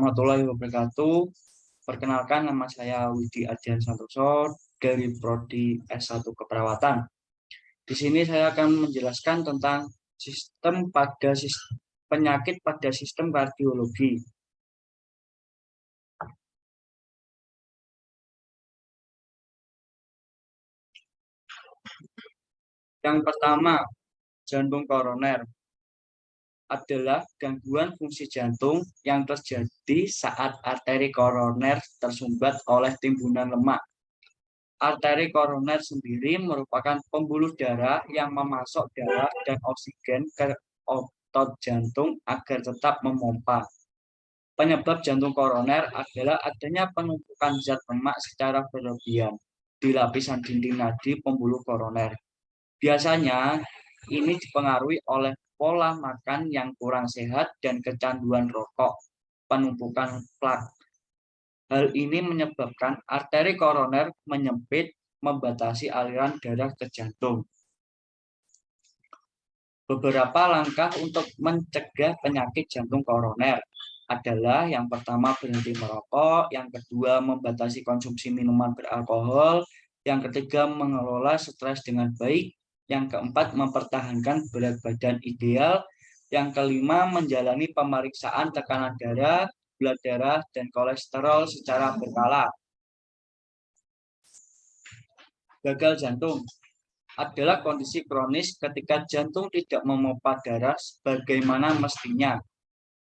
warahmatullahi wabarakatuh. Perkenalkan, nama saya Widi Adrian Santoso dari Prodi S1 Keperawatan. Di sini saya akan menjelaskan tentang penyakit pada sistem kardiologi. Yang pertama, jantung koroner adalah gangguan fungsi jantung yang terjadi saat arteri koroner tersumbat oleh timbunan lemak. Arteri koroner sendiri merupakan pembuluh darah yang memasok darah dan oksigen ke otot jantung agar tetap memompa. Penyebab jantung koroner adalah adanya penumpukan zat lemak secara berlebihan di lapisan dinding nadi pembuluh koroner. Biasanya ini dipengaruhi oleh pola makan yang kurang sehat dan kecanduan rokok, penumpukan plak. Hal ini menyebabkan arteri koroner menyempit, membatasi aliran darah ke jantung. Beberapa langkah untuk mencegah penyakit jantung koroner adalah yang pertama berhenti merokok, yang kedua membatasi konsumsi minuman beralkohol, yang ketiga mengelola stres dengan baik, yang keempat mempertahankan berat badan ideal, yang kelima menjalani pemeriksaan tekanan darah, gula darah, dan kolesterol secara berkala. Gagal jantung adalah kondisi kronis ketika jantung tidak memompa darah sebagaimana mestinya.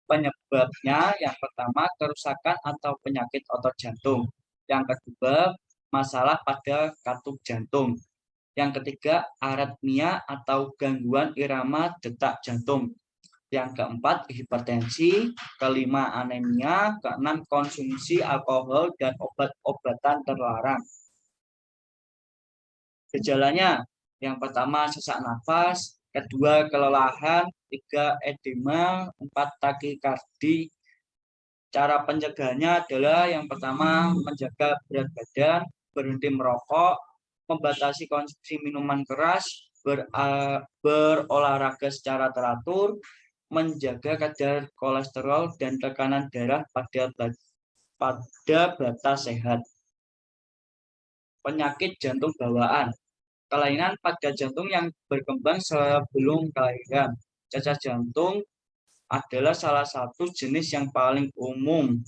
Penyebabnya yang pertama kerusakan atau penyakit otot jantung. Yang kedua masalah pada katup jantung. Yang ketiga aritmia atau gangguan irama detak jantung. Yang keempat hipertensi, kelima anemia, keenam konsumsi alkohol dan obat-obatan terlarang. Gejalanya yang pertama sesak nafas, kedua kelelahan, tiga edema, empat takikardi. Cara pencegahannya adalah yang pertama menjaga berat badan, berhenti merokok, membatasi konsumsi minuman keras, berolahraga secara teratur, menjaga kadar kolesterol dan tekanan darah pada batas sehat. Penyakit jantung bawaan. Kelainan pada jantung yang berkembang sebelum kelahiran. Cacat jantung adalah salah satu jenis yang paling umum.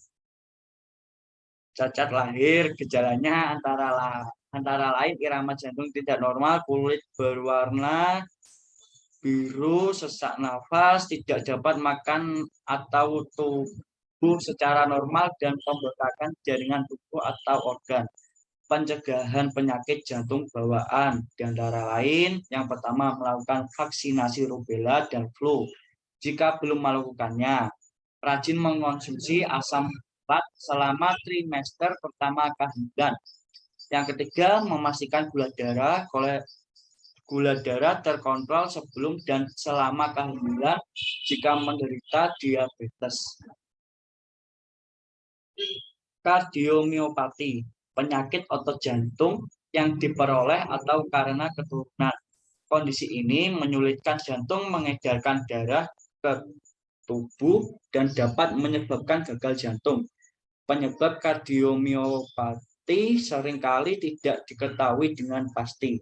Cacat lahir, gejalanya antara lain irama jantung tidak normal, kulit berwarna biru, sesak nafas, tidak dapat makan atau tubuh secara normal, dan pembekakan jaringan tubuh atau organ. Pencegahan penyakit jantung bawaan di antara lain yang pertama melakukan vaksinasi rubella dan flu. Jika belum melakukannya, rajin mengkonsumsi asam folat selama trimester pertama kehamilan. Yang ketiga memastikan gula darah terkontrol sebelum dan selama kehamilan jika menderita diabetes. Kardiomiopati, penyakit otot jantung yang diperoleh atau karena keturunan. Kondisi ini menyulitkan jantung mengedarkan darah ke tubuh dan dapat menyebabkan gagal jantung. Penyebab kardiomiopati seringkali tidak diketahui dengan pasti.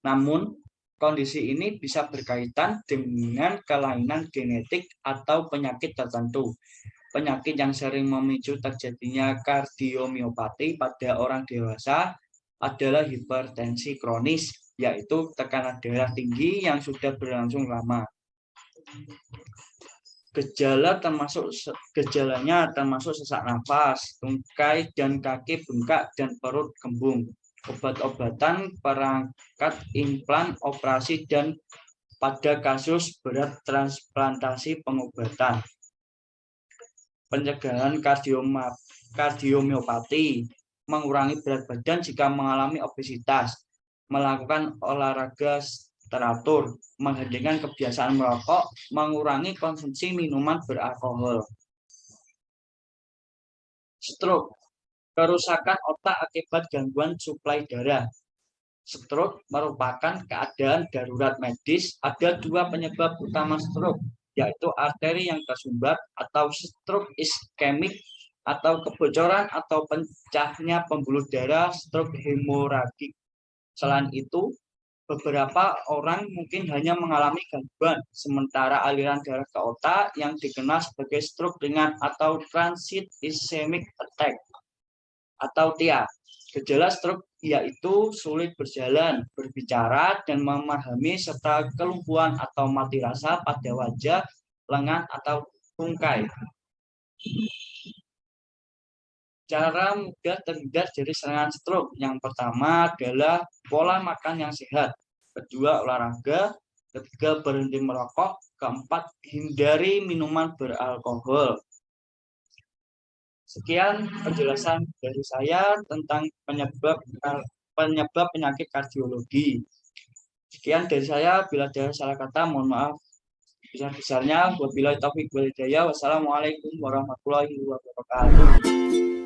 Namun, kondisi ini bisa berkaitan dengan kelainan genetik atau penyakit tertentu. Penyakit yang sering memicu terjadinya kardiomiopati pada orang dewasa adalah hipertensi kronis, yaitu tekanan darah tinggi yang sudah berlangsung lama. Gejalanya termasuk sesak nafas, tungkai dan kaki bengkak dan perut kembung. Obat-obatan, perangkat implan, operasi, dan pada kasus berat transplantasi pengobatan. Pencegahan kardiomiopati, mengurangi berat badan jika mengalami obesitas, melakukan olahraga teratur, menghentikan kebiasaan merokok, mengurangi konsumsi minuman beralkohol. Stroke, kerusakan otak akibat gangguan suplai darah. Stroke merupakan keadaan darurat medis. Ada dua penyebab utama stroke, yaitu arteri yang tersumbat atau stroke iskemik atau kebocoran atau pecahnya pembuluh darah, stroke hemoragik. Selain itu, beberapa orang mungkin hanya mengalami gangguan sementara aliran darah ke otak yang dikenal sebagai stroke ringan atau transit ischemic attack atau TIA. Gejala stroke yaitu sulit berjalan, berbicara, dan memahami serta kelumpuhan atau mati rasa pada wajah, lengan, atau tungkai. Cara mudah terhindar dari serangan stroke. Yang pertama adalah pola makan yang sehat. Kedua, olahraga. Ketiga, berhenti merokok. Keempat, hindari minuman beralkohol. Sekian penjelasan dari saya tentang penyebab penyakit kardiologi. Sekian dari saya. Bila ada salah kata, mohon maaf besar-besarnya. Wabillahi taufiq wal hidayah. Wassalamualaikum warahmatullahi wabarakatuh.